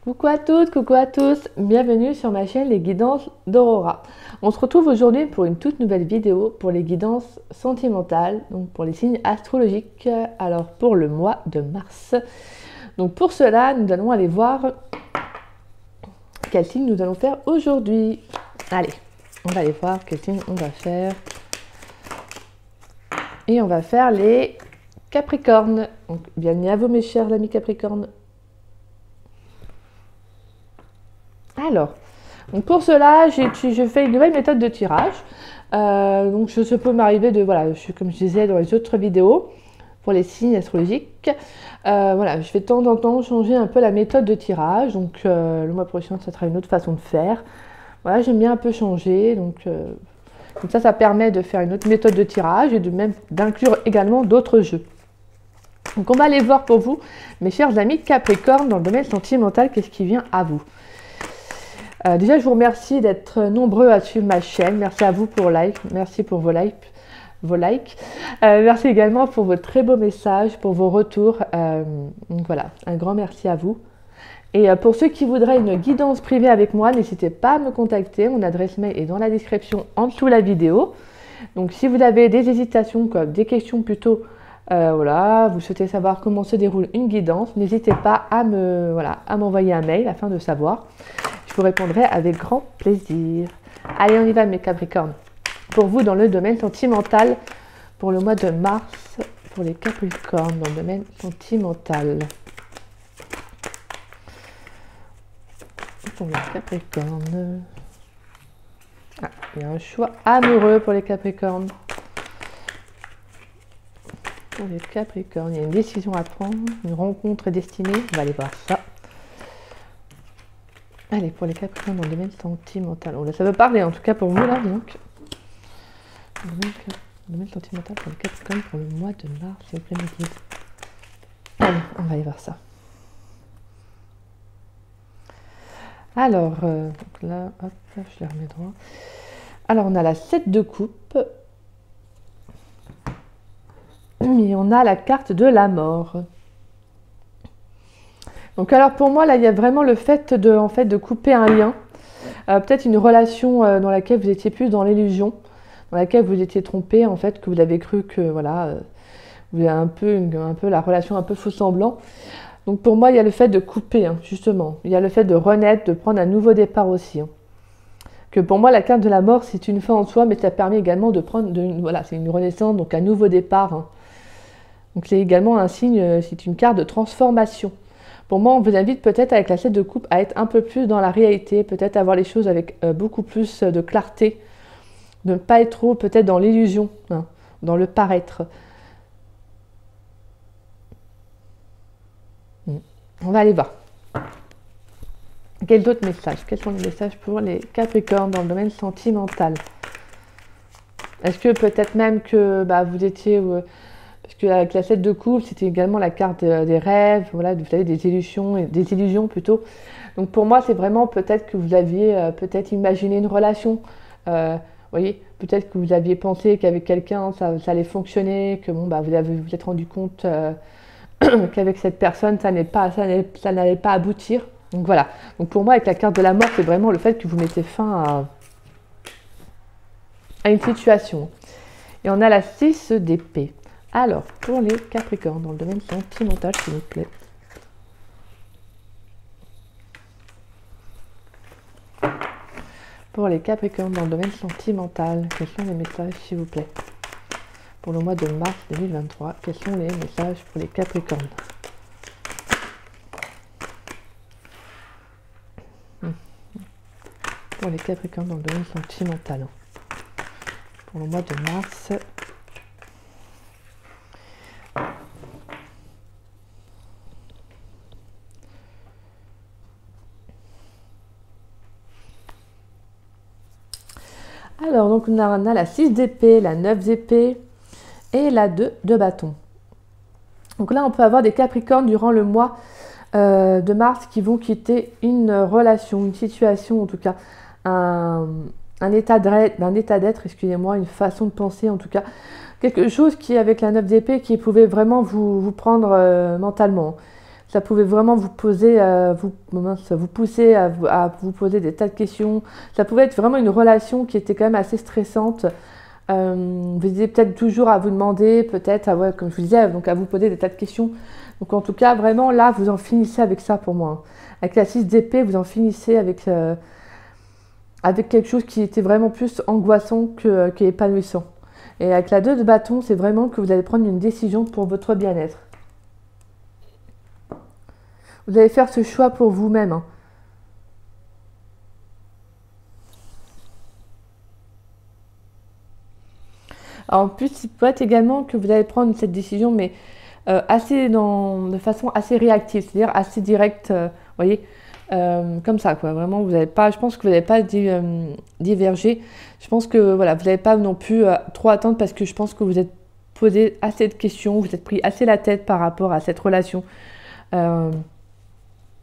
Coucou à toutes, coucou à tous, bienvenue sur ma chaîne Les Guidances d'Aurora. On se retrouve aujourd'hui pour une toute nouvelle vidéo pour les guidances sentimentales, donc pour les signes astrologiques, alors pour le mois de mars. Donc pour cela, nous allons aller voir quel signe nous allons faire aujourd'hui. Allez, on va aller voir quel signe on va faire. Et on va faire les Capricornes. Donc bienvenue à vous mes chers amis Capricornes. Alors, donc pour cela, je fais une nouvelle méthode de tirage. Donc, ça peut m'arriver de, voilà, comme je disais dans les autres vidéos, pour les signes astrologiques. Voilà, je vais de temps en temps changer un peu la méthode de tirage. Donc, le mois prochain, ça sera une autre façon de faire. Voilà, j'aime bien un peu changer. Donc, comme ça permet de faire une autre méthode de tirage et d'inclure également d'autres jeux. Donc, on va aller voir pour vous, mes chers amis Capricorne, dans le domaine sentimental, qu'est-ce qui vient à vous. Déjà, je vous remercie d'être nombreux à suivre ma chaîne. Merci à vous pour like. Merci pour vos likes. Merci également pour vos très beaux messages, pour vos retours. Donc voilà, un grand merci à vous. Et pour ceux qui voudraient une guidance privée avec moi, n'hésitez pas à me contacter. Mon adresse mail est dans la description en dessous de la vidéo. Donc si vous avez des hésitations, des questions plutôt, voilà, vous souhaitez savoir comment se déroule une guidance, n'hésitez pas à m'envoyer un mail afin de savoir. Je vous répondrai avec grand plaisir. Allez, on y va mes Capricornes. Pour vous, dans le domaine sentimental, pour le mois de mars, pour les Capricornes, dans le domaine sentimental. Pour les Capricornes. Ah, il y a un choix amoureux pour les Capricornes. Pour les Capricornes, il y a une décision à prendre, une rencontre destinée. On va aller voir ça. Allez, pour les Capricornes dans le domaine sentimental. Oh là, ça veut parler en tout cas pour vous là, donc. Le domaine sentimental pour les Capricornes pour le mois de mars, s'il vous plaît, mes guides. Allez, on va aller voir ça. Alors, donc là, hop, je les remets droit. Alors, on a la 7 de coupe. Et on a la carte de la mort. Donc alors pour moi, là, il y a vraiment le fait de couper un lien. Peut-être une relation dans laquelle vous étiez plus dans l'illusion, dans laquelle vous étiez trompé, en fait, que vous avez cru que, voilà, vous avez un peu la relation un peu faux semblant. Donc pour moi, il y a le fait de couper, hein, justement. Il y a le fait de renaître, de prendre un nouveau départ aussi. Hein. Que pour moi, la carte de la mort, c'est une fin en soi, mais ça permet également de prendre, voilà, c'est une renaissance, donc un nouveau départ. Hein. Donc c'est également un signe, c'est une carte de transformation. Pour moi, on vous invite peut-être avec la 7 de coupe à être un peu plus dans la réalité, peut-être à voir les choses avec beaucoup plus de clarté, de ne pas être trop peut-être dans l'illusion, hein, dans le paraître. On va aller voir. Quels autres messages? Quels sont les messages pour les Capricornes dans le domaine sentimental? Est-ce que peut-être même que vous étiez... parce qu'avec la 7 de coupe, c'était également la carte des rêves, voilà, vous savez, des illusions plutôt. Donc pour moi, c'est vraiment peut-être que vous aviez peut-être imaginé une relation. Voyez, peut-être que vous aviez pensé qu'avec quelqu'un, ça allait fonctionner, que bon, vous êtes rendu compte qu'avec cette personne, ça n'allait pas aboutir. Donc voilà. Donc pour moi, avec la carte de la mort, c'est vraiment le fait que vous mettez fin à une situation. Et on a la 6 d'épée. Alors, pour les Capricornes, dans le domaine sentimental, s'il vous plaît. Pour les Capricornes, dans le domaine sentimental, quels sont les messages, s'il vous plaît? Pour le mois de mars 2023, quels sont les messages pour les Capricornes? Pour les Capricornes, dans le domaine sentimental. Pour le mois de mars... Alors, donc on a la 6 d'épée, la 9 d'épée et la 2 de bâton. Donc là, on peut avoir des Capricornes durant le mois de mars qui vont quitter une relation, une situation, en tout cas, un état d'être, excusez-moi, une façon de penser, en tout cas, quelque chose qui, avec la 9 d'épée, qui pouvait vraiment vous prendre mentalement. Ça pouvait vraiment vous poser, vous pousser à vous poser des tas de questions. Ça pouvait être vraiment une relation qui était quand même assez stressante. Vous étiez peut-être toujours à vous demander, peut-être, ouais, comme je vous disais, donc à vous poser des tas de questions. Donc en tout cas, vraiment, là, vous en finissez avec ça pour moi. Avec la 6 d'épée, vous en finissez avec quelque chose qui était vraiment plus angoissant qu'épanouissant. Et avec la 2 de bâton, c'est vraiment que vous allez prendre une décision pour votre bien-être. Vous allez faire ce choix pour vous-même. Hein. En plus, il peut être également que vous allez prendre cette décision, mais de façon assez réactive, c'est-à-dire assez directe, voyez, comme ça, quoi. Vraiment, vous n'avez pas, je pense que vous n'allez pas diverger. Je pense que voilà, vous n'allez pas non plus trop attendre parce que je pense que vous êtes posé assez de questions, vous êtes pris assez la tête par rapport à cette relation.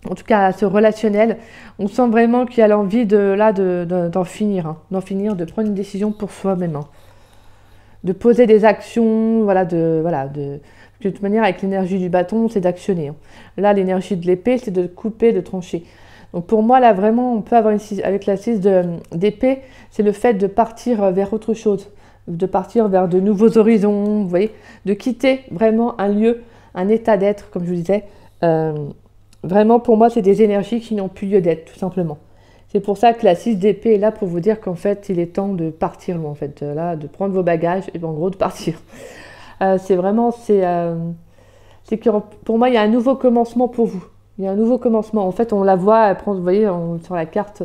En tout cas, à ce relationnel, on sent vraiment qu'il y a l'envie d'en finir, hein, de prendre une décision pour soi-même, hein, de poser des actions, de toute manière, avec l'énergie du bâton, c'est d'actionner. Hein. Là, l'énergie de l'épée, c'est de couper, de trancher. Donc pour moi, là, vraiment, on peut avoir avec la 6 d'épée, c'est le fait de partir vers autre chose, de partir vers de nouveaux horizons, vous voyez, de quitter vraiment un lieu, un état d'être, comme je vous disais. Vraiment, pour moi, c'est des énergies qui n'ont plus lieu d'être, tout simplement. C'est pour ça que la 6 d'épée est là pour vous dire qu'en fait, il est temps de partir loin, en fait, là, de prendre vos bagages et en gros de partir. C'est que pour moi, il y a un nouveau commencement pour vous. Il y a un nouveau commencement. En fait, on la voit, vous voyez, sur la carte,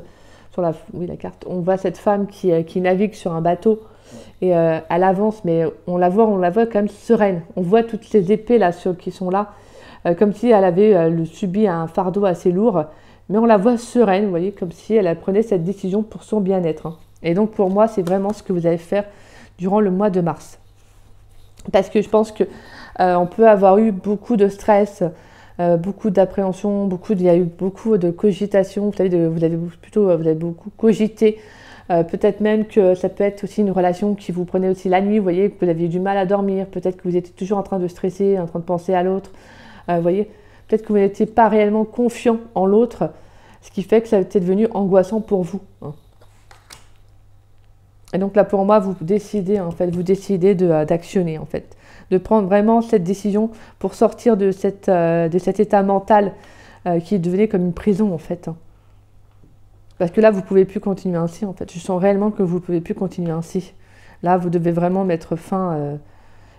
la carte, on voit cette femme qui navigue sur un bateau et elle avance, mais on la voit quand même sereine. On voit toutes ces épées là qui sont là. Comme si elle avait subi un fardeau assez lourd, mais on la voit sereine, vous voyez, comme si elle prenait cette décision pour son bien-être. Hein. Et donc pour moi, c'est vraiment ce que vous allez faire durant le mois de mars. Parce que je pense que on peut avoir eu beaucoup de stress, beaucoup d'appréhension, il y a eu beaucoup de cogitation, vous avez beaucoup cogité. Peut-être même que ça peut être aussi une relation qui vous prenait aussi la nuit, vous voyez, que vous aviez du mal à dormir, peut-être que vous étiez toujours en train de stresser, en train de penser à l'autre. Vous voyez, peut-être que vous n'étiez pas réellement confiant en l'autre, ce qui fait que ça a été devenu angoissant pour vous. Hein. Et donc là, pour moi, vous décidez d'actionner, en fait, de prendre vraiment cette décision pour sortir de cet état mental qui devenait comme une prison, en fait. Hein. Parce que là, vous ne pouvez plus continuer ainsi, en fait. Je sens réellement que vous ne pouvez plus continuer ainsi. Là, vous devez vraiment mettre fin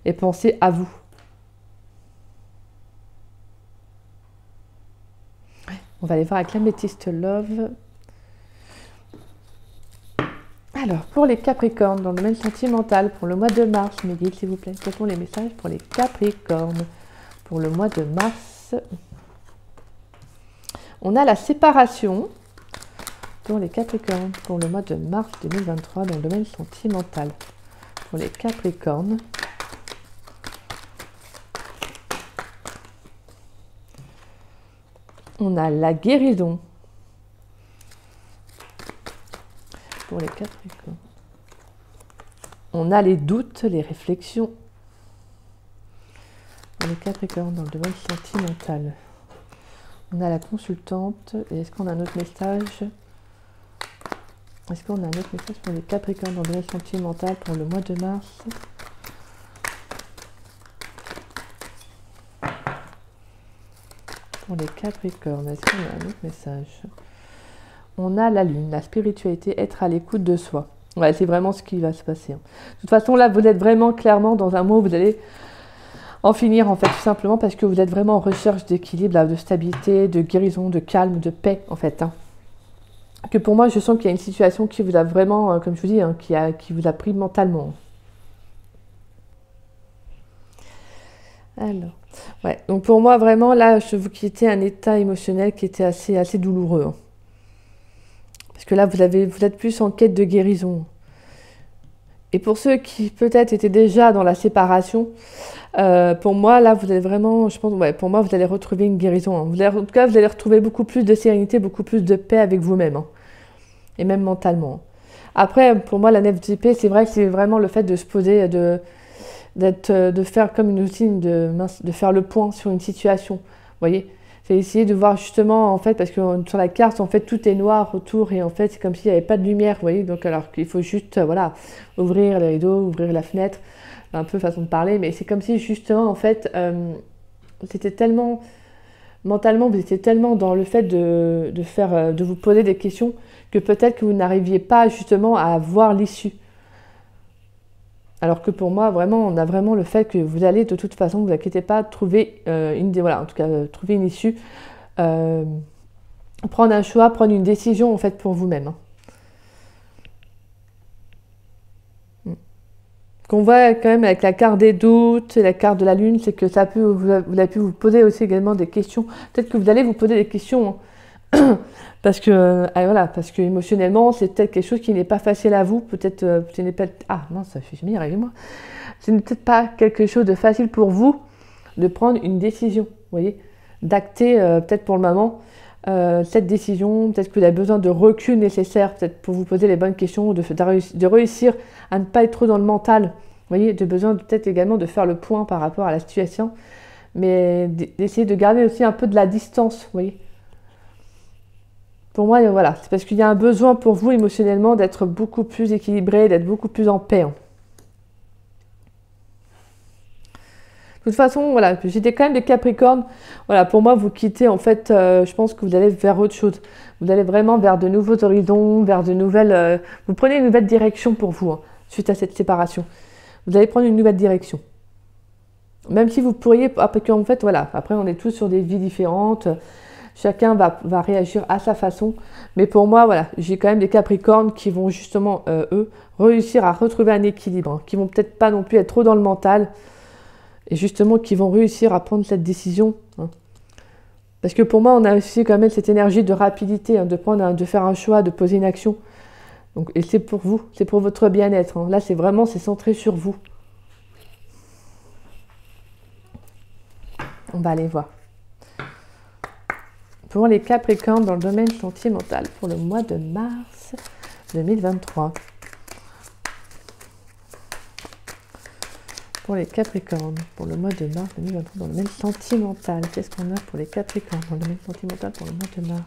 et penser à vous. On va aller voir avec l'améthyste Love. Alors, pour les Capricornes, dans le domaine sentimental, pour le mois de mars, mes guides, s'il vous plaît, quels sont les messages pour les Capricornes pour le mois de mars? On a la séparation pour les Capricornes pour le mois de mars 2023 dans le domaine sentimental. Pour les Capricornes. On a la guérison pour les Capricornes. On a les doutes, les réflexions pour les Capricornes dans le domaine sentimental. On a la consultante. Et est-ce qu'on a un autre message? Est-ce qu'on a un autre message pour les Capricornes dans le domaine sentimental pour le mois de mars? Pour les Capricornes, est-ce qu'on a un autre message? On a la lune, la spiritualité, être à l'écoute de soi. Ouais, c'est vraiment ce qui va se passer. De toute façon, là, vous êtes vraiment clairement dans un mois où vous allez en finir, en fait, tout simplement parce que vous êtes vraiment en recherche d'équilibre, de stabilité, de guérison, de calme, de paix, en fait. Hein. Que pour moi, je sens qu'il y a une situation qui vous a vraiment, comme je vous dis, hein, qui vous a pris mentalement. Alors, ouais, donc pour moi, vraiment, là, vous quittez un état émotionnel qui était assez douloureux. Hein. Parce que là, vous êtes plus en quête de guérison. Et pour ceux qui peut-être étaient déjà dans la séparation, pour moi, là, vous allez vraiment, je pense, ouais, pour moi, vous allez retrouver une guérison. Hein. En tout cas, vous allez retrouver beaucoup plus de sérénité, beaucoup plus de paix avec vous-même. Hein. Et même mentalement. Après, pour moi, la 9 d'épée, c'est vrai que c'est vraiment le fait de se poser, de faire comme une routine, de faire le point sur une situation. Vous voyez, C'est essayer de voir justement, en fait, parce que sur la carte, en fait, tout est noir autour et en fait, c'est comme s'il n'y avait pas de lumière, vous voyez. Donc, alors qu'il faut juste, voilà, ouvrir les rideaux, ouvrir la fenêtre, un peu façon de parler, mais c'est comme si justement, en fait, c'était tellement, mentalement, vous étiez tellement dans le fait de vous poser des questions que peut-être que vous n'arriviez pas justement à voir l'issue. Alors que pour moi, vraiment, on a vraiment le fait que vous allez de toute façon, ne vous inquiétez pas, trouver voilà, en tout cas, trouver une issue, prendre un choix, prendre une décision en fait pour vous-même. Ce qu'on voit quand même avec la carte des doutes et la carte de la lune, c'est que ça peut, vous avez pu vous poser aussi également des questions. Peut-être que vous allez vous poser des questions. Parce que, voilà, parce que émotionnellement, c'est peut-être quelque chose qui n'est pas facile à vous. Peut-être, ce n'est pas... Ah, mince, ça fait jamais y arriver, moi. Ce n'est peut-être pas quelque chose de facile pour vous de prendre une décision, vous voyez, d'acter, peut-être pour le moment, cette décision. Peut-être que vous avez besoin de recul nécessaire, peut-être pour vous poser les bonnes questions, de réussir à ne pas être trop dans le mental. Vous voyez, de besoin peut-être également de faire le point par rapport à la situation, mais d'essayer de garder aussi un peu de la distance, vous voyez. Pour moi, voilà, c'est parce qu'il y a un besoin pour vous émotionnellement d'être beaucoup plus équilibré, d'être beaucoup plus en paix. De toute façon, voilà, j'étais quand même des Capricornes. Voilà, pour moi, vous quittez, en fait, je pense que vous allez vers autre chose. Vous allez vraiment vers de nouveaux horizons, vers de nouvelles... vous prenez une nouvelle direction pour vous, suite à cette séparation. Vous allez prendre une nouvelle direction. Même si vous pourriez... En fait, voilà, après, on est tous sur des vies différentes. Chacun va réagir à sa façon. Mais pour moi, voilà, j'ai quand même des Capricornes qui vont justement, eux, réussir à retrouver un équilibre. Qui vont peut-être pas non plus être trop dans le mental. Et justement, qui vont réussir à prendre cette décision. Parce que pour moi, on a aussi quand même cette énergie de rapidité, de faire un choix, de poser une action. Donc, et c'est pour vous, c'est pour votre bien-être. Là, c'est centré sur vous. On va aller voir. Pour les Capricornes dans le domaine sentimental pour le mois de mars 2023. Pour les Capricornes pour le mois de mars 2023 dans le domaine sentimental. Qu'est-ce qu'on a pour les Capricornes dans le domaine sentimental pour le mois de mars?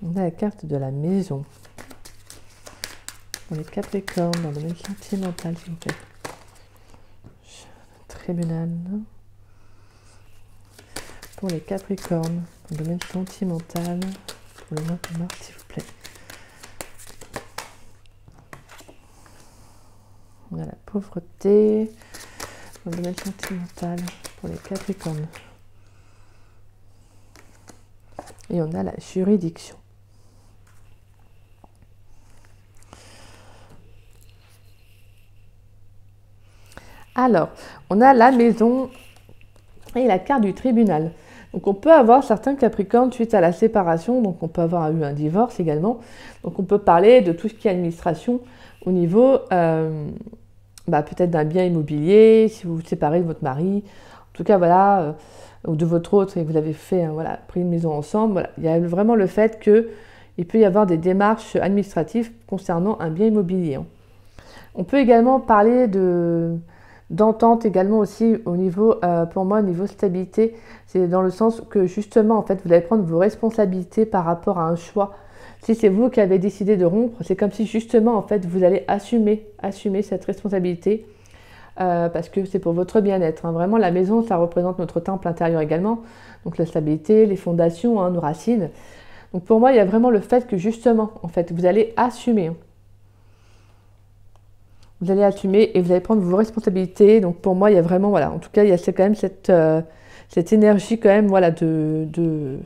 On a la carte de la maison. Pour les Capricornes, dans le domaine sentimental, s'il vous plaît. Tribunal. Pour les Capricornes, dans le domaine sentimental, pour le mois de mars, s'il vous plaît. On a la pauvreté, dans le domaine sentimental, pour les Capricornes. Et on a la juridiction. Alors, on a la maison et la carte du tribunal. Donc, on peut avoir certains Capricornes suite à la séparation. Donc, on peut avoir eu un divorce également. Donc, on peut parler de tout ce qui est administration au niveau peut-être d'un bien immobilier, si vous vous séparez de votre mari. En tout cas, voilà, ou de votre autre et vous avez fait, pris une maison ensemble. Voilà. Il y a vraiment le fait qu'il peut y avoir des démarches administratives concernant un bien immobilier. On peut également parler d'entente également aussi au niveau, pour moi, au niveau stabilité. C'est dans le sens que justement, en fait, vous allez prendre vos responsabilités par rapport à un choix. Si c'est vous qui avez décidé de rompre, c'est comme si justement, en fait, vous allez assumer cette responsabilité parce que c'est pour votre bien-être. Vraiment, la maison, ça représente notre temple intérieur également. Donc la stabilité, les fondations, nos racines. Donc pour moi, il y a vraiment le fait que justement, en fait, vous allez assumer. Vous allez assumer et vous allez prendre vos responsabilités. Donc pour moi, il y a vraiment, voilà, en tout cas, il y a quand même cette énergie quand même, voilà, de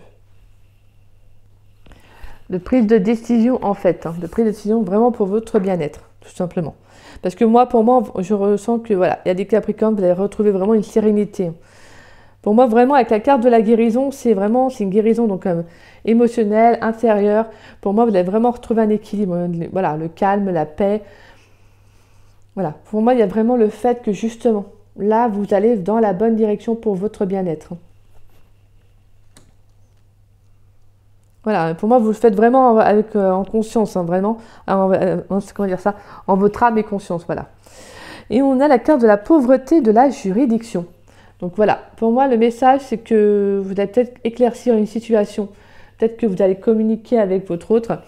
prise de décision en fait, de prise de décision vraiment pour votre bien-être, tout simplement. Parce que moi, pour moi, je ressens que voilà, il y a des Capricornes, vous allez retrouver vraiment une sérénité. Pour moi, vraiment, avec la carte de la guérison, c'est une guérison donc émotionnelle, intérieure. Pour moi, vous allez vraiment retrouver un équilibre, voilà, le calme, la paix. Voilà, pour moi, il y a vraiment le fait que justement, là, vous allez dans la bonne direction pour votre bien-être. Voilà, pour moi, vous le faites vraiment avec, en conscience, hein, vraiment, comment dire ça, en votre âme et conscience, voilà. Et on a la carte de la pauvreté de la juridiction. Donc voilà, pour moi, le message, c'est que vous allez peut-être éclaircir une situation, peut-être que vous allez communiquer avec votre autre,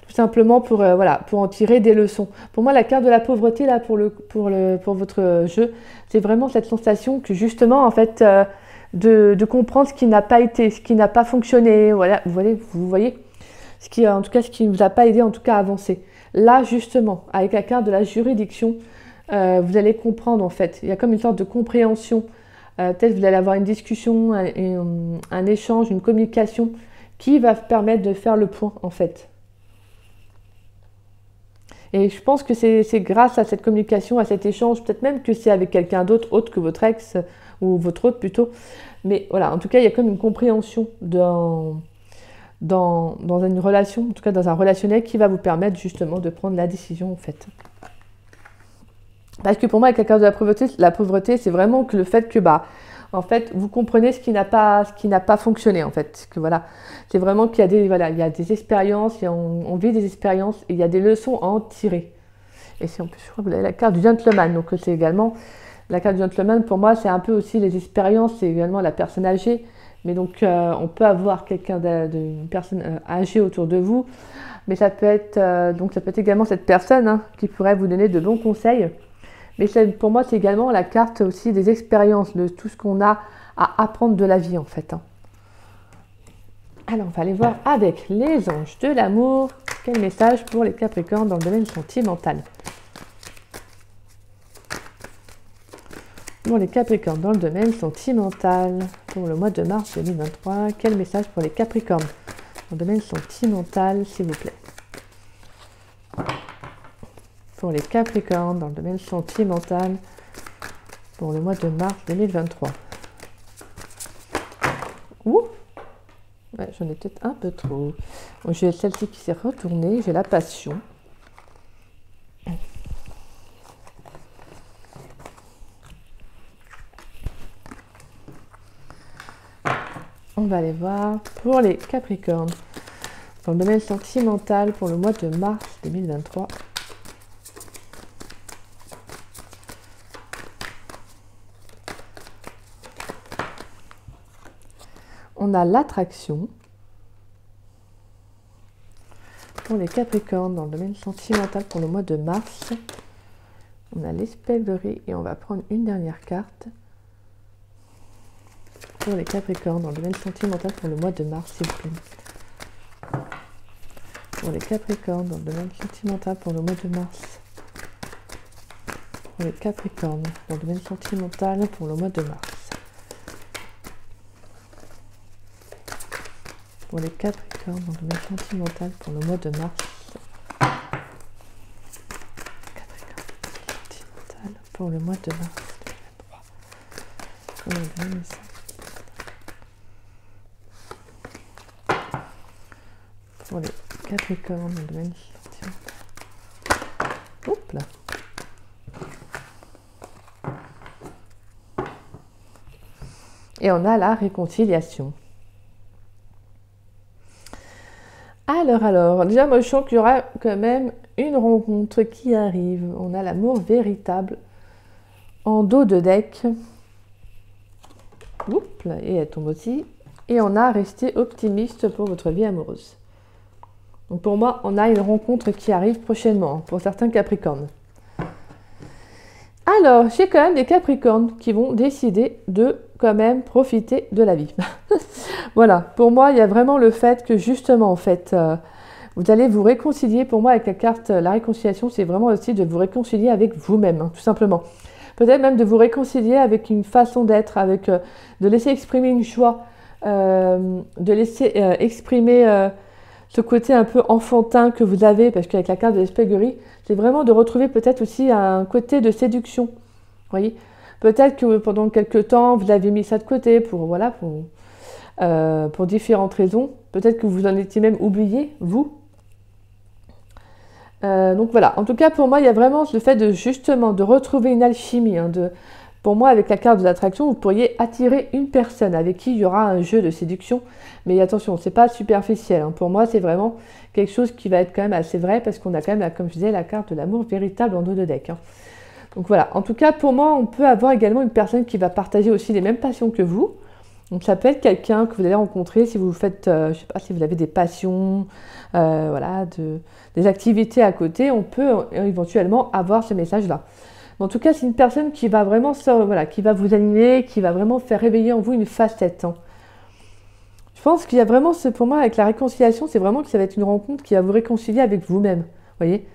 tout simplement pour, voilà, pour en tirer des leçons. Pour moi, la carte de la pauvreté, là, pour votre jeu, c'est vraiment cette sensation que justement, en fait, de comprendre ce qui n'a pas été, ce qui n'a pas fonctionné, voilà, vous voyez, ce qui, en tout cas, ce qui ne vous a pas aidé, en tout cas, à avancer. Là, justement, avec la carte de la juridiction, vous allez comprendre, en fait, il y a comme une sorte de compréhension. Peut-être vous allez avoir une discussion, un échange, une communication qui va permettre de faire le point, en fait. Et je pense que c'est grâce à cette communication, à cet échange, peut-être même que c'est avec quelqu'un d'autre, autre que votre ex, ou votre autre plutôt. Mais voilà, en tout cas, il y a comme une compréhension dans une relation, en tout cas dans un relationnel, qui va vous permettre justement de prendre la décision, en fait. Parce que pour moi, avec la carte de la pauvreté, c'est vraiment que le fait que, en fait, vous comprenez ce qui n'a pas fonctionné, en fait. Que voilà, c'est vraiment qu'il y a des expériences, on vit des expériences et il y a des leçons à en tirer. Et c'est en plus, je crois que vous avez la carte du gentleman. Donc c'est également la carte du gentleman. Pour moi, c'est un peu aussi les expériences, c'est également la personne âgée. Mais donc, on peut avoir une personne âgée autour de vous, mais ça peut être également cette personne, hein, qui pourrait vous donner de bons conseils. Mais pour moi, c'est également la carte aussi des expériences, de tout ce qu'on a à apprendre de la vie, en fait. Hein. Alors, on va aller voir avec les anges de l'amour. Quel message pour les Capricornes dans le domaine sentimental? Pour les Capricornes dans le domaine sentimental, pour le mois de mars 2023, quel message pour les Capricornes dans le domaine sentimental, s'il vous plaît? Pour les Capricornes dans le domaine sentimental pour le mois de mars 2023. Ouh, ouais, j'en ai peut-être un peu trop. Bon, j'ai celle-ci qui s'est retournée, j'ai la passion. On va aller voir pour les Capricornes dans le domaine sentimental pour le mois de mars 2023. On a l'attraction. Pour les Capricornes dans le domaine sentimental pour le mois de mars, on a l'espièglerie et on va prendre une dernière carte. Pour les Capricornes dans le domaine sentimental pour le mois de mars, s'il vous plaît. Pour les Capricornes dans le domaine sentimental pour le mois de mars. Pour les Capricornes dans le domaine sentimental pour le mois de mars. Pour les Capricornes dans le domaine sentimental pour le mois de mars. Capricorne sentimental pour le mois de mars 2023. Pour les Capricornes dans le domaine sentimental. Oups là. Et on a la réconciliation. Alors, déjà, moi, je sens qu'il y aura quand même une rencontre qui arrive. On a l'amour véritable en dos de deck. Oups, et elle tombe aussi. Et on a resté optimiste pour votre vie amoureuse. Donc, pour moi, on a une rencontre qui arrive prochainement pour certains Capricornes. Alors, j'ai quand même des Capricornes qui vont décider de quand même profiter de la vie. Voilà, pour moi, il y a vraiment le fait que justement, en fait, vous allez vous réconcilier. Pour moi, avec la carte, la réconciliation, c'est vraiment aussi de vous réconcilier avec vous-même, hein, tout simplement. Peut-être même de vous réconcilier avec une façon d'être, avec de laisser exprimer une joie, de laisser exprimer ce côté un peu enfantin que vous avez, parce qu'avec la carte de l'espièglerie, c'est vraiment de retrouver peut-être aussi un côté de séduction. Vous voyez, peut-être que pendant quelques temps, vous avez mis ça de côté pour différentes raisons. Peut-être que vous en étiez même oublié, vous. Donc voilà, en tout cas pour moi, il y a vraiment le fait de justement de retrouver une alchimie, hein, pour moi, avec la carte de l'attraction, vous pourriez attirer une personne avec qui il y aura un jeu de séduction. Mais attention, c'est pas superficiel, hein. Pour moi, c'est vraiment quelque chose qui va être quand même assez vrai parce qu'on a quand même, comme je disais, la carte de l'amour véritable en dos de deck, hein. Donc voilà, en tout cas, pour moi, on peut avoir également une personne qui va partager aussi les mêmes passions que vous. Donc ça peut être quelqu'un que vous allez rencontrer si vous faites, je sais pas, si vous avez des passions, voilà, des activités à côté, on peut éventuellement avoir ce message-là. En tout cas, c'est une personne qui va vraiment voilà, qui va vous animer, qui va vraiment faire réveiller en vous une facette, hein. Je pense qu'il y a vraiment, pour moi, avec la réconciliation, c'est vraiment que ça va être une rencontre qui va vous réconcilier avec vous-même, voyez.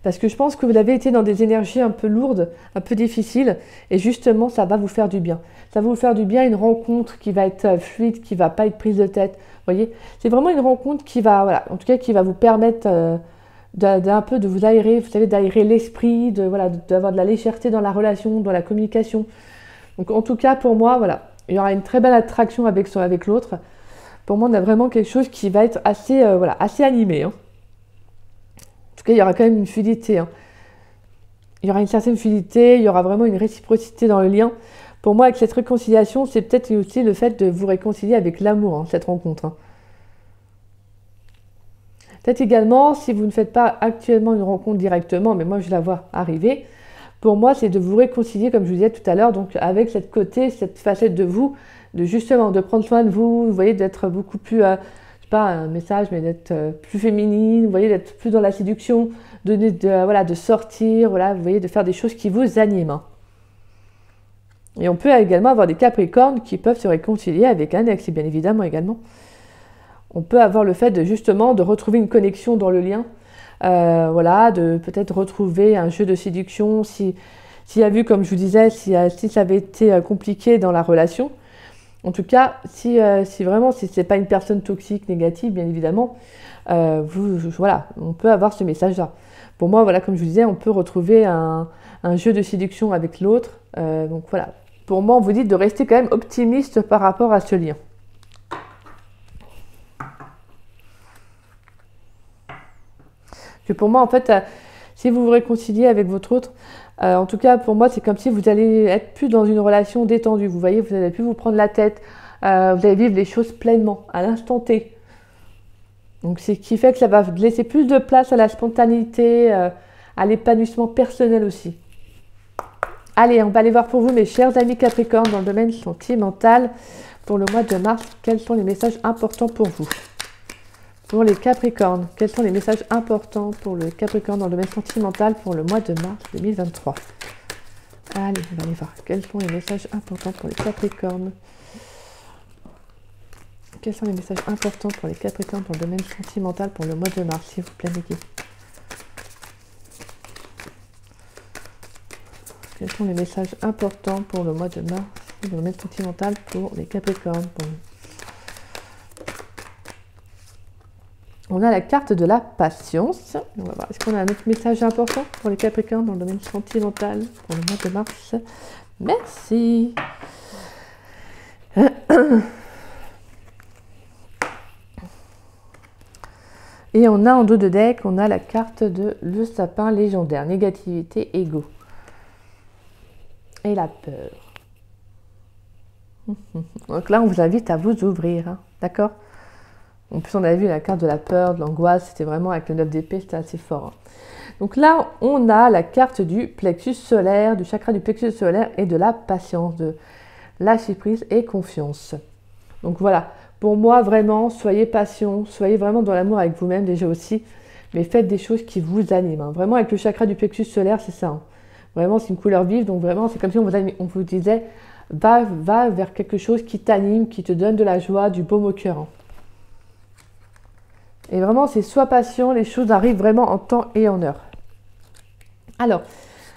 Parce que je pense que vous avez été dans des énergies un peu lourdes, un peu difficiles, et justement, ça va vous faire du bien. Ça va vous faire du bien, une rencontre qui va être fluide, qui ne va pas être prise de tête, voyez. C'est vraiment une rencontre qui va, voilà, en tout cas, qui va vous permettre d'un peu de vous aérer, vous savez, d'aérer l'esprit, voilà, d'avoir de la légèreté dans la relation, dans la communication. Donc, en tout cas, pour moi, voilà, il y aura une très belle attraction avec l'autre. Pour moi, on a vraiment quelque chose qui va être assez, voilà, assez animé, hein. En tout cas, il y aura quand même une fluidité, hein. Il y aura une certaine fluidité, il y aura vraiment une réciprocité dans le lien. Pour moi, avec cette réconciliation, c'est peut-être aussi le fait de vous réconcilier avec l'amour, hein, cette rencontre, hein. Peut-être également, si vous ne faites pas actuellement une rencontre directement, mais moi je la vois arriver, pour moi, c'est de vous réconcilier, comme je vous disais tout à l'heure, donc avec cette facette de vous, de justement, de prendre soin de vous, vous voyez, d'être beaucoup plus, je sais pas un message, mais d'être plus féminine, vous voyez, d'être plus dans la séduction, voilà, de sortir, voilà, vous voyez, de faire des choses qui vous animent, hein. Et on peut également avoir des capricornes qui peuvent se réconcilier avec un ex, bien évidemment également. On peut avoir le fait de justement de retrouver une connexion dans le lien, voilà, de peut-être retrouver un jeu de séduction, s'il y a vu, comme je vous disais, si ça avait été compliqué dans la relation. En tout cas, si vraiment, si ce n'est pas une personne toxique, négative, bien évidemment, voilà, on peut avoir ce message-là. Pour moi, voilà, comme je vous disais, on peut retrouver un jeu de séduction avec l'autre. Donc voilà, pour moi, on vous dit de rester quand même optimiste par rapport à ce lien. Que pour moi, en fait, si vous vous réconciliez avec votre autre, en tout cas, pour moi, c'est comme si vous allez être plus dans une relation détendue. Vous voyez, vous n'allez plus vous prendre la tête. Vous allez vivre les choses pleinement, à l'instant T. Donc, c'est ce qui fait que ça va laisser plus de place à la spontanéité, à l'épanouissement personnel aussi. Allez, on va aller voir pour vous, mes chers amis Capricorne, dans le domaine sentimental, pour le mois de mars, quels sont les messages importants pour vous? Pour les Capricornes, quels sont les messages importants pour le Capricorne dans le domaine sentimental pour le mois de mars 2023? Allez, on va aller voir. Quels sont les messages importants pour les Capricornes? Quels sont les messages importants pour les Capricornes dans le domaine sentimental pour le mois de mars, s'il vous plaît, les guides? Quels sont les messages importants pour le mois de mars dans le domaine sentimental pour les Capricornes? On a la carte de la patience. On va voir, est-ce qu'on a un autre message important pour les Capricornes dans le domaine sentimental pour le mois de mars? Merci. Et on a en dos de deck, on a la carte de le sapin légendaire, négativité, ego. Et la peur. Donc là, on vous invite à vous ouvrir, hein, d'accord? En plus, on a vu la carte de la peur, de l'angoisse, c'était vraiment avec le 9 d'épée, c'était assez fort, hein. Donc là, on a la carte du plexus solaire, du chakra du plexus solaire et de la patience, de lâcher prise et confiance. Donc voilà, pour moi, vraiment, soyez patient, soyez vraiment dans l'amour avec vous-même déjà aussi, mais faites des choses qui vous animent, hein. Vraiment, avec le chakra du plexus solaire, c'est ça, hein. Vraiment, c'est une couleur vive, donc vraiment, c'est comme si on vous disait, va vers quelque chose qui t'anime, qui te donne de la joie, du baume au cœur, hein. Et vraiment, c'est sois patient, les choses arrivent vraiment en temps et en heure. Alors,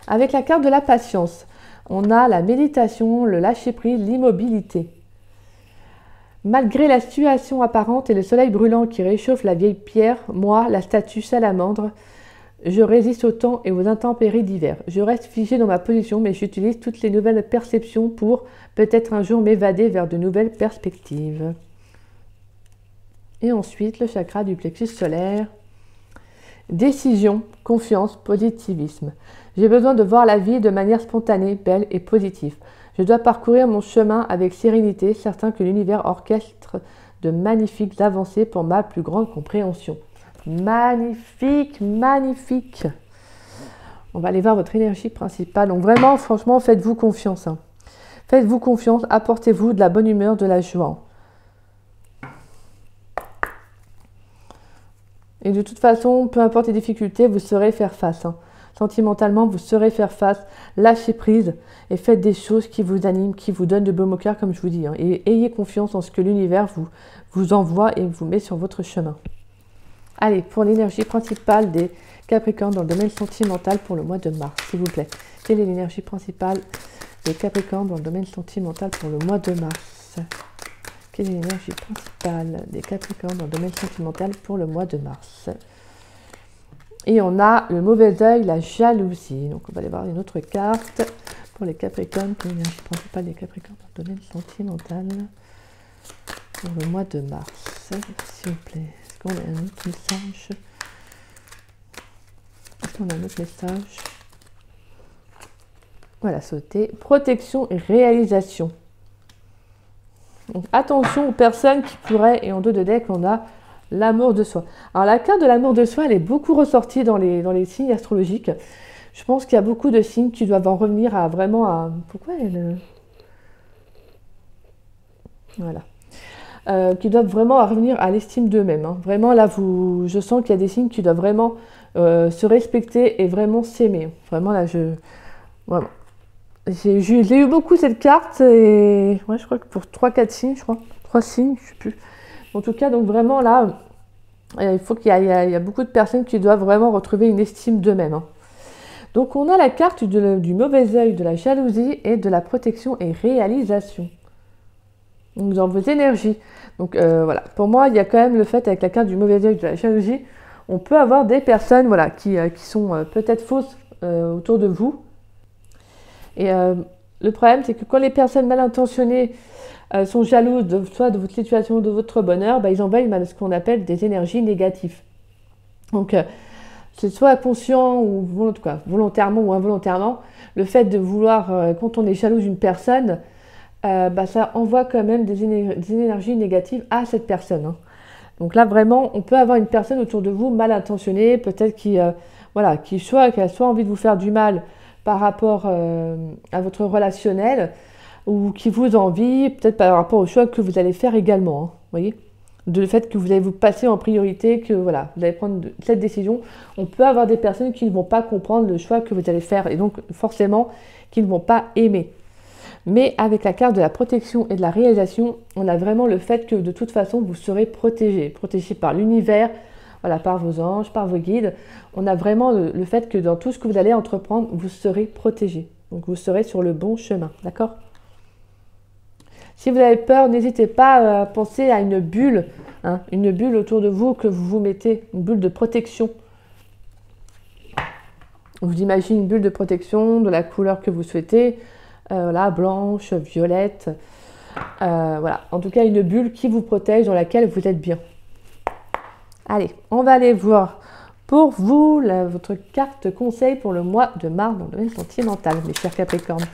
avec la carte de la patience, on a la méditation, le lâcher-prise, l'immobilité. Malgré la situation apparente et le soleil brûlant qui réchauffe la vieille pierre, moi, la statue salamandre, je résiste au temps et aux intempéries d'hiver. Je reste figé dans ma position, mais j'utilise toutes les nouvelles perceptions pour peut-être un jour m'évader vers de nouvelles perspectives. Et ensuite, le chakra du plexus solaire. Décision, confiance, positivisme. J'ai besoin de voir la vie de manière spontanée, belle et positive. Je dois parcourir mon chemin avec sérénité, certain que l'univers orchestre de magnifiques avancées pour ma plus grande compréhension. Magnifique, magnifique. On va aller voir votre énergie principale. Donc vraiment, franchement, faites-vous confiance. Hein. Faites-vous confiance, apportez-vous de la bonne humeur, de la joie. Et de toute façon, peu importe les difficultés, vous saurez faire face. Hein. Sentimentalement, vous saurez faire face, lâchez prise et faites des choses qui vous animent, qui vous donnent de baume au cœur, comme je vous dis. Hein. Et ayez confiance en ce que l'univers vous envoie et vous met sur votre chemin. Allez, pour l'énergie principale des Capricornes dans le domaine sentimental pour le mois de mars, s'il vous plaît. Quelle est l'énergie principale des Capricornes dans le domaine sentimental pour le mois de mars? Quelle est l'énergie principale des Capricornes dans le domaine sentimental pour le mois de mars? Et on a le mauvais œil, la jalousie. Donc on va aller voir une autre carte pour les Capricornes, pour l'énergie principale des Capricornes dans le domaine sentimental pour le mois de mars, s'il vous plaît. Est-ce qu'on a un autre message? Est-ce qu'on a un autre message? Voilà, sauter. Protection et réalisation. Donc attention aux personnes qui pourraient, et en dos de deck, on a l'amour de soi. Alors la carte de l'amour de soi, elle est beaucoup ressortie dans les signes astrologiques. Je pense qu'il y a beaucoup de signes qui doivent en revenir à vraiment à... Pourquoi elle... Voilà. Qui doivent vraiment revenir à l'estime d'eux-mêmes. Hein. Vraiment, là, je sens qu'il y a des signes qui doivent vraiment se respecter et vraiment s'aimer. Vraiment, là, vraiment. J'ai eu beaucoup cette carte et ouais, je crois que pour 3-4 signes, je crois. 3 signes, je ne sais plus. En tout cas, donc vraiment là, il faut qu'il y a beaucoup de personnes qui doivent vraiment retrouver une estime d'eux-mêmes. Hein. Donc on a la carte du mauvais œil, de la jalousie et de la protection et réalisation. Donc dans vos énergies. Donc voilà, pour moi, il y a quand même le fait avec la carte du mauvais œil, de la jalousie, on peut avoir des personnes voilà, qui sont peut-être fausses autour de vous. Et le problème, c'est que quand les personnes mal intentionnées sont jalouses soit de votre situation ou de votre bonheur, bah, ils envoient ce qu'on appelle des énergies négatives. Donc, c'est soit conscient ou volontairement ou involontairement, le fait de vouloir, quand on est jaloux d'une personne, bah, ça envoie quand même des énergies négatives à cette personne. Hein. Donc là, vraiment, on peut avoir une personne autour de vous mal intentionnée, peut-être qui a soit envie de vous faire du mal par rapport à votre relationnel, ou qui vous envie, peut-être par rapport au choix que vous allez faire également. Hein, voyez, le fait que vous allez vous passer en priorité, que voilà, vous allez prendre cette décision. On peut avoir des personnes qui ne vont pas comprendre le choix que vous allez faire, et donc forcément, qui ne vont pas aimer. Mais avec la carte de la protection et de la réalisation, on a vraiment le fait que de toute façon, vous serez protégé par l'univers, voilà, par vos anges, par vos guides. On a vraiment le fait que dans tout ce que vous allez entreprendre, vous serez protégé. Donc vous serez sur le bon chemin, d'accord? Si vous avez peur, n'hésitez pas à penser à une bulle autour de vous que vous vous mettez, une bulle de protection. Vous imaginez une bulle de protection de la couleur que vous souhaitez, voilà, blanche, violette, voilà. En tout cas, une bulle qui vous protège, dans laquelle vous êtes bien. Allez, on va aller voir pour vous votre carte conseil pour le mois de mars dans le domaine sentimental, mes chers Capricornes.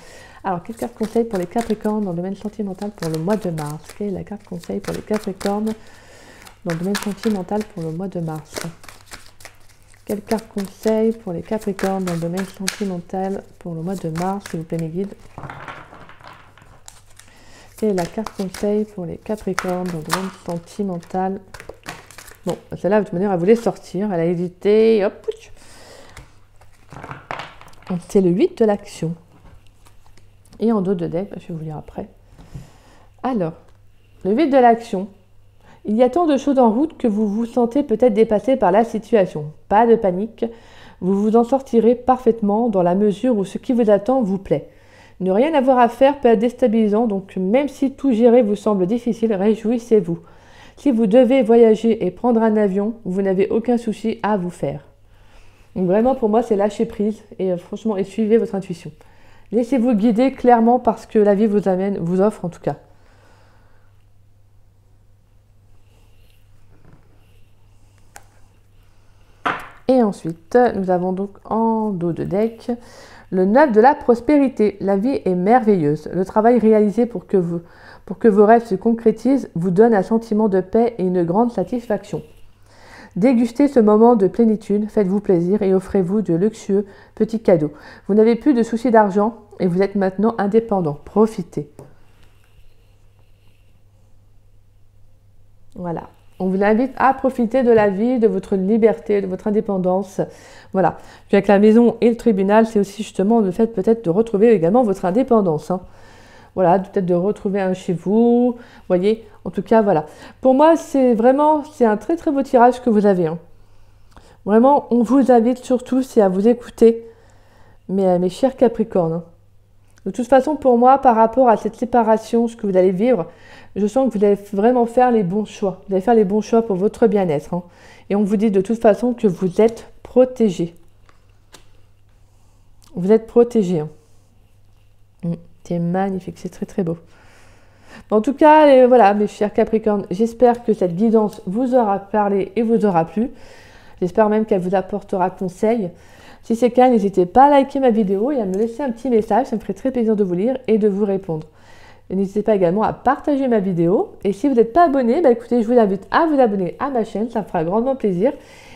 Alors, quelle carte conseil pour les Capricornes dans le domaine sentimental pour le mois de mars? Quelle est la carte conseil pour les Capricornes dans le domaine sentimental pour le mois de mars? Quelle carte conseil pour les Capricornes dans le domaine sentimental pour le mois de mars, s'il vous plaît, mes guides? Quelle est la carte conseil pour les Capricornes dans le domaine sentimental? Bon, celle-là, de toute manière, elle voulait sortir, elle a hésité, hop. C'est le 8 de l'action. Et en dos de deck, je vais vous lire après. Alors, le 8 de l'action. Il y a tant de choses en route que vous vous sentez peut-être dépassé par la situation. Pas de panique, vous vous en sortirez parfaitement dans la mesure où ce qui vous attend vous plaît. Ne rien avoir à faire peut être déstabilisant, donc même si tout gérer vous semble difficile, réjouissez-vous. Si vous devez voyager et prendre un avion, vous n'avez aucun souci à vous faire. Donc vraiment, pour moi, c'est lâcher prise et franchement, et suivez votre intuition. Laissez-vous guider clairement par ce que la vie vous amène, vous offre en tout cas. Et ensuite, nous avons donc en dos de deck le 9 de la prospérité. La vie est merveilleuse. Le travail réalisé pour que vos rêves se concrétisent vous donne un sentiment de paix et une grande satisfaction. Dégustez ce moment de plénitude, faites-vous plaisir et offrez-vous de luxueux petits cadeaux. Vous n'avez plus de soucis d'argent et vous êtes maintenant indépendant. Profitez. Voilà. On vous invite à profiter de la vie, de votre liberté, de votre indépendance. Voilà. Puis avec la maison et le tribunal, c'est aussi justement le fait peut-être de retrouver également votre indépendance. Voilà, peut-être de retrouver un chez vous. Voyez, en tout cas, voilà. Pour moi, c'est un très très beau tirage que vous avez. Vraiment, on vous invite surtout, c'est à vous écouter, mes chers Capricornes. De toute façon, pour moi, par rapport à cette séparation, ce que vous allez vivre, je sens que vous allez vraiment faire les bons choix. Vous allez faire les bons choix pour votre bien-être. Et on vous dit de toute façon que vous êtes protégés. Vous êtes protégés. C'est magnifique, c'est très très beau. En tout cas, voilà, mes chers Capricornes, j'espère que cette guidance vous aura parlé et vous aura plu. J'espère même qu'elle vous apportera conseil. Si c'est le cas, n'hésitez pas à liker ma vidéo et à me laisser un petit message, ça me ferait très plaisir de vous lire et de vous répondre. N'hésitez pas également à partager ma vidéo. Et si vous n'êtes pas abonné, écoutez, je vous invite à vous abonner à ma chaîne, ça me fera grandement plaisir.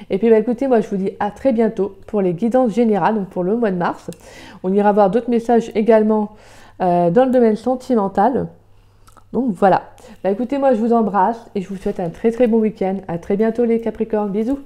Et puis écoutez, moi je vous dis à très bientôt pour les guidances générales, donc pour le mois de mars. On ira voir d'autres messages également dans le domaine sentimental. Donc voilà. Écoutez, moi je vous embrasse et je vous souhaite un très très bon week-end. À très bientôt les Capricornes. Bisous.